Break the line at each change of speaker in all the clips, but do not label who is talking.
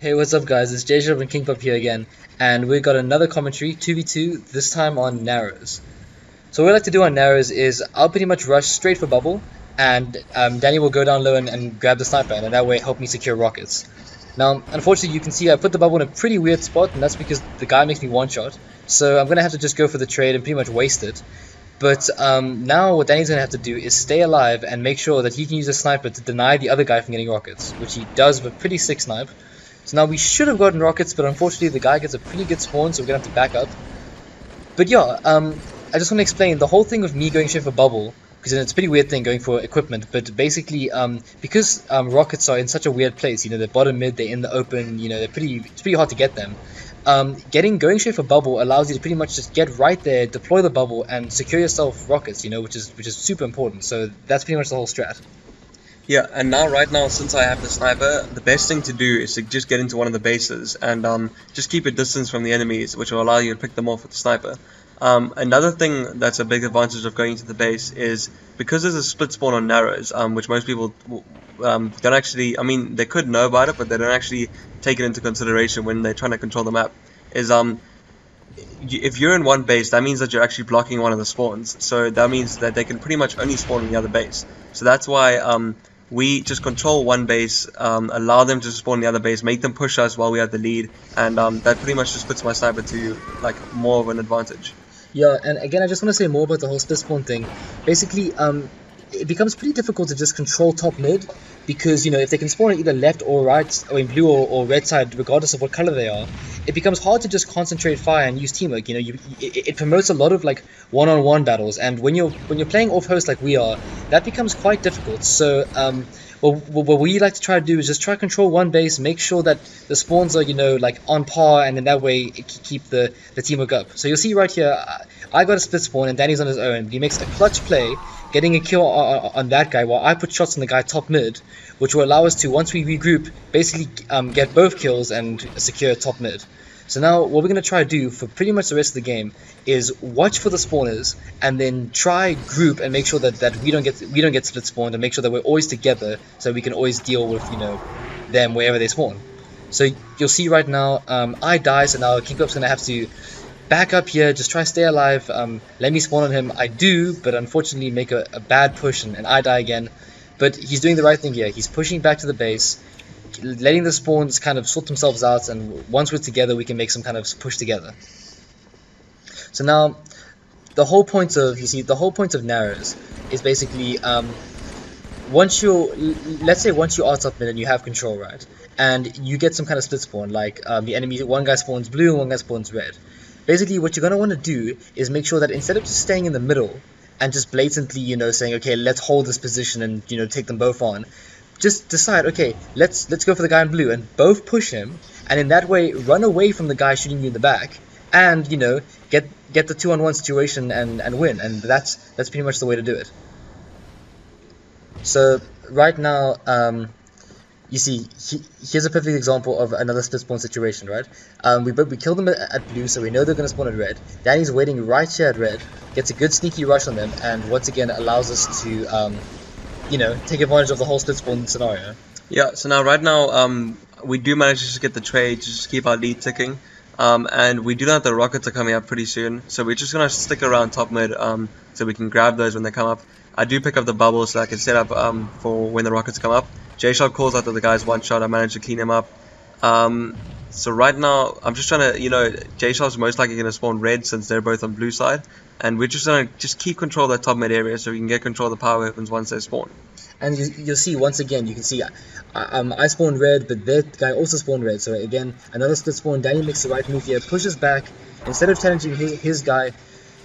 Hey, what's up, guys? It's J-Shop and King Pup here again, and we got another commentary, 2v2, this time on Narrows. So what we like to do on Narrows is I'll pretty much rush straight for bubble, and Danny will go down low and grab the sniper, and that way help me secure rockets. Now, unfortunately, you can see I put the bubble in a pretty weird spot, and that's because the guy makes me one-shot, so I'm going to have to just go for the trade and pretty much waste it. But now what Danny's going to have to do is stay alive and make sure that he can use a sniper to deny the other guy from getting rockets, which he does with a pretty sick snipe. So now we should have gotten rockets, but unfortunately the guy gets a pretty good spawn, so we're going to have to back up. But yeah, I just want to explain the whole thing of me going straight for bubble, because it's a pretty weird thing going for equipment, but basically, because rockets are in such a weird place, you know, they're bottom mid, they're in the open, you know, it's pretty hard to get them. Going straight for bubble allows you to pretty much just get right there, deploy the bubble, and secure yourself rockets, you know, which is super important, so that's pretty much the whole strat.
Yeah, and right now, since I have the sniper, the best thing to do is to just get into one of the bases and just keep a distance from the enemies, which will allow you to pick them off with the sniper. Another thing that's a big advantage of going into the base is because there's a split spawn on narrows, which most people don't actually, I mean, they could know about it, but they don't actually take it into consideration when they're trying to control the map, is if you're in one base, that means that you're actually blocking one of the spawns, so that means that they can pretty much only spawn in the other base. So that's why we just control one base, allow them to spawn in the other base, make them push us while we have the lead, and that pretty much just puts my sniper to like more of an advantage.
Yeah, and again, I just want to say more about the whole split spawn thing. Basically, it becomes pretty difficult to just control top mid, because, you know, if they can spawn at either left or right, or in blue or red side, regardless of what color they are, it becomes hard to just concentrate fire and use teamwork. You know, it promotes a lot of like one-on-one battles, and when you're playing off host like we are, that becomes quite difficult. So what we like to try to do is just try to control one base, make sure that the spawns are, you know, like on par, and in that way keep the teamwork up. So you'll see right here, I got a split spawn and Danny's on his own. He makes a clutch play, getting a kill on that guy while I put shots on the guy top mid, which will allow us to, once we regroup, basically get both kills and secure top mid. So now what we're going to try to do for pretty much the rest of the game is watch for the spawners and then try group and make sure that we don't get split spawned, and make sure that we're always together so we can always deal with, you know, them wherever they spawn. So you'll see right now I die, so now King Pup's going to have to back up here, just try to stay alive, let me spawn on him. I do, but unfortunately make a bad push and I die again. But he's doing the right thing here. He's pushing back to the base, letting the spawns kind of sort themselves out, and once we're together we can make some kind of push together. So now the whole point of narrows is basically once you are top mid and you have control, right, and you get some kind of split spawn, like the enemy, one guy spawns blue and one guy spawns red. Basically what you're going to want to do is make sure that instead of just staying in the middle and just blatantly, you know, saying, okay, let's hold this position and, you know, take them both on, just decide, okay, let's go for the guy in blue and both push him, and in that way run away from the guy shooting you in the back, and, you know, get the 2-on-1 situation and win. And that's pretty much the way to do it. So right now, you see, here's a perfect example of another split spawn situation, right? We killed them at blue, so we know they're going to spawn at red. Danny's waiting right here at red, gets a good sneaky rush on them, and once again allows us to, you know, take advantage of the whole split spawn scenario.
Yeah, so now right now we do manage to just get the trade to just keep our lead ticking, and we do know that the rockets are coming up pretty soon, so we're just going to stick around top mid so we can grab those when they come up. I do pick up the bubble so I can set up for when the rockets come up. J-Shot calls out that the guy's one shot. I managed to clean him up. So right now, I'm just trying to, you know, J-Shot's most likely going to spawn red since they're both on blue side. And we're just going to keep control of that top mid area so we can get control of the power weapons once they spawn.
And you'll see, once again, you can see I spawned red, but that guy also spawned red. So again, another split spawn. Danny makes the right move here, pushes back. Instead of challenging his guy,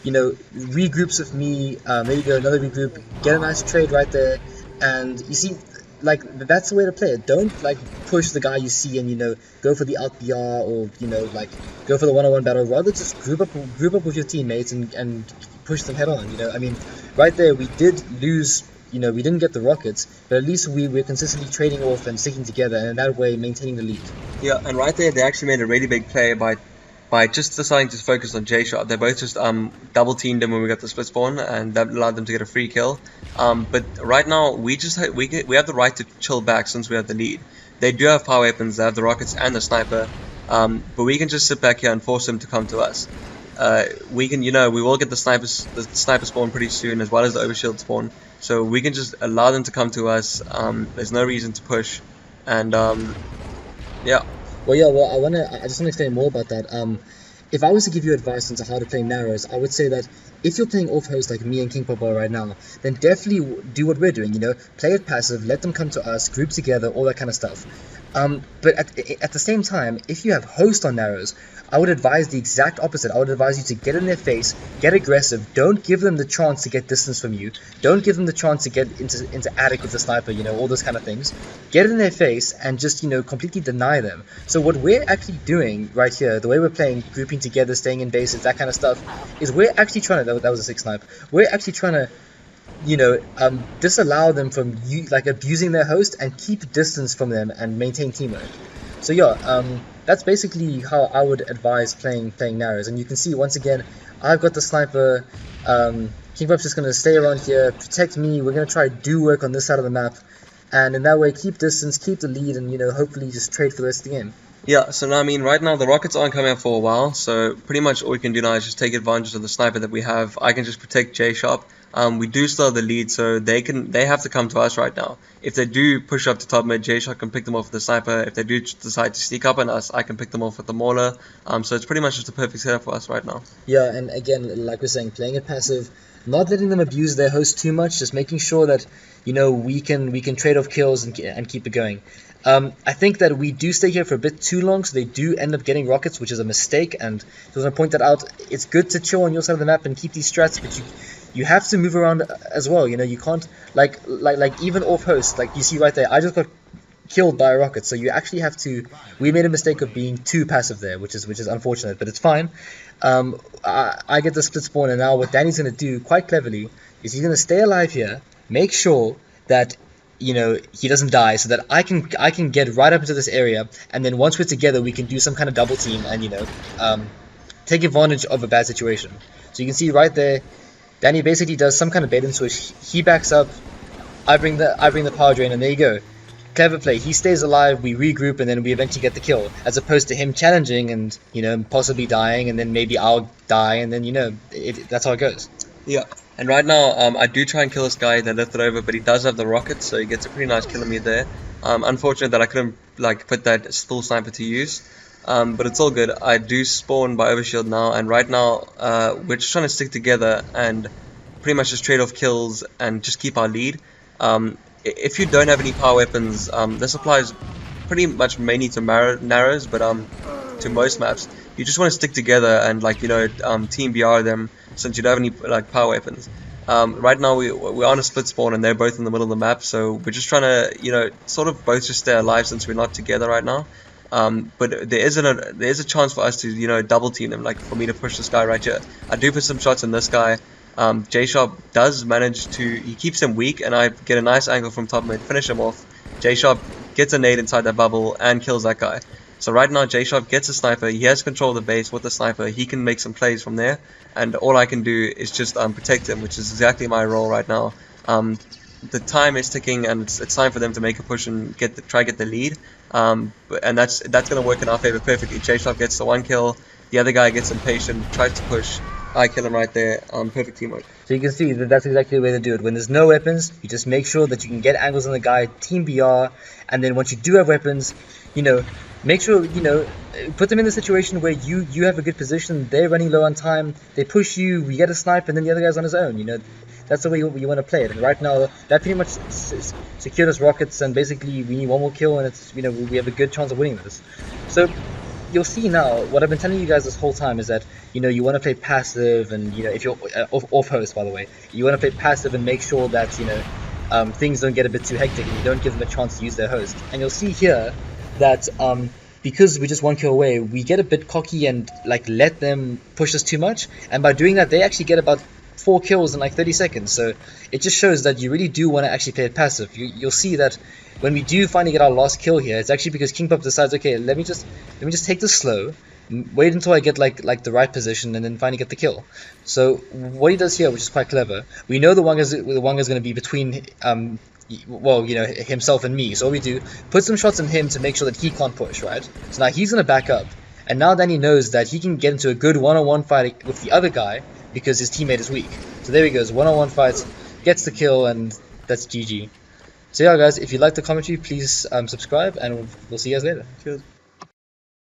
you know, regroups with me, maybe go another regroup, get a nice trade right there. And you see, like, that's the way to play it. Don't like push the guy you see and, you know, go for the out BR, or, you know, like go for the one-on-one battle. Rather just group up with your teammates and push them head on. You know, I mean, right there we did lose. You know, we didn't get the rockets, but at least we're consistently trading off and sticking together, and in that way maintaining the lead.
Yeah, and right there they actually made a really big play by just deciding to focus on J-Shot. They both just double teamed him when we got the split spawn, and that allowed them to get a free kill. But right now we have the right to chill back since we have the lead. they do have power weapons. They have the rockets and the sniper, but we can just sit back here and force them to come to us. We can, we will get the sniper spawn pretty soon, as well as the overshield spawn. So we can just allow them to come to us. There's no reason to push, and yeah.
Well, yeah. Well, I just want to explain more about that. If I was to give you advice into how to play Narrows, I would say that if you're playing off host like me and King Pop are right now, then definitely do what we're doing. Play it passive, let them come to us, group together, all that kind of stuff. But at the same time, if you have host on Narrows, I would advise the exact opposite. I would advise you to get in their face, get aggressive, don't give them the chance to get distance from you, don't give them the chance to get into attic with the sniper, all those kind of things. Get in their face and just, completely deny them. So what we're actually doing right here, the way we're playing, grouping together, staying in bases, that kind of stuff, is we're actually trying to, that was a 6 snipe, we're actually trying to disallow them from abusing their host and keep distance from them and maintain teamwork. So yeah, that's basically how I would advise playing Narrows. And you can see once again, I've got the sniper. King Pop's just gonna stay around here, protect me. We're gonna try to do work on this side of the map, and in that way keep distance, keep the lead, and hopefully just trade for the rest of the game.
Yeah, so now, right now the rockets aren't coming up for a while, so pretty much all we can do now is just take advantage of the sniper that we have. I can just protect J-Sharp. We do still have the lead, so they have to come to us right now. If they do push up to top mid, J-Sharp can pick them off with the sniper. If they do decide to sneak up on us, I can pick them off with the mauler. So it's pretty much just a perfect setup for us right now.
Yeah, and again, like we're saying, playing it passive, not letting them abuse their host too much, just making sure that we can trade off kills and keep it going. I think that we do stay here for a bit too long, so they do end up getting rockets, which is a mistake, and just want to point that out. It's good to chill on your side of the map and keep these strats, but you have to move around as well. You can't like even off host, like you see right there, I just got killed by a rocket, so you actually have to. We made a mistake of being too passive there, which is unfortunate, but it's fine. I get the split spawn, and now what Danny's going to do quite cleverly is he's going to stay alive here, make sure that he doesn't die, so that I can get right up into this area, and then once we're together we can do some kind of double team and take advantage of a bad situation. So you can see right there, Danny basically does some kind of bait and switch. He backs up, I bring the power drain, and there you go. Clever play. He stays alive, we regroup, and then we eventually get the kill, as opposed to him challenging and possibly dying, and then maybe I'll die, and then that's how it goes.
Yeah. And right now, I do try and kill this guy that lifted over, but he does have the rocket, so he gets a pretty nice kill on me there. Unfortunate that I couldn't put that full sniper to use, but it's all good. I do spawn by overshield now, and right now we're just trying to stick together and pretty much just trade off kills and just keep our lead. If you don't have any power weapons, this applies pretty much mainly to Narrows, but to most maps, you just want to stick together and team BR them, since you don't have any power weapons. Right now we're on a split spawn and they're both in the middle of the map, so we're just trying to sort of both just stay alive since we're not together right now. But there is a chance for us to double team them, like for me to push this guy right here. I do put some shots in this guy. J-Sharp does manage he keeps him weak, and I get a nice angle from top mid, finish him off. J-Sharp gets a nade inside that bubble and kills that guy. So right now J-Sharp gets a sniper, he has control of the base with the sniper, he can make some plays from there, and all I can do is just protect him, which is exactly my role right now. The time is ticking, and it's time for them to make a push and try get the lead, and that's going to work in our favor perfectly. J-Sharp gets the 1 kill, the other guy gets impatient, tries to push, I kill him right there. Perfect teamwork.
So you can see that that's exactly the way to do it. When there's no weapons, you just make sure that you can get angles on the guy, team BR, and then once you do have weapons, make sure, put them in a situation where you have a good position, they're running low on time, they push you, we get a snipe, and then the other guy's on his own, That's the way you want to play it. And right now, that pretty much secured us rockets, and basically we need one more kill, and it's, we have a good chance of winning this. So you'll see now, what I've been telling you guys this whole time is that, you want to play passive, and, if you're off host, by the way, you want to play passive and make sure that, things don't get a bit too hectic, and you don't give them a chance to use their host. And you'll see here that, because we're just 1 kill away, we get a bit cocky and, let them push us too much, and by doing that, they actually get about 4 kills in 30 seconds, so it just shows that you really do want to actually play it passive. You'll see that when we do finally get our last kill here, it's actually because King Pup decides, okay, let me just take this slow, wait until I get like the right position, and then finally get the kill. So what he does here, which is quite clever, we know the Wonga's going to be between well, you know, himself and me. So what we do, put some shots on him to make sure that he can't push, right? So now he's gonna back up, and now Danny knows that he can get into a good one-on-one fight with the other guy because his teammate is weak. So there he goes, one-on-one fight, gets the kill, and that's GG. So yeah, guys, if you like the commentary, please subscribe, and we'll see you guys later.
Cheers.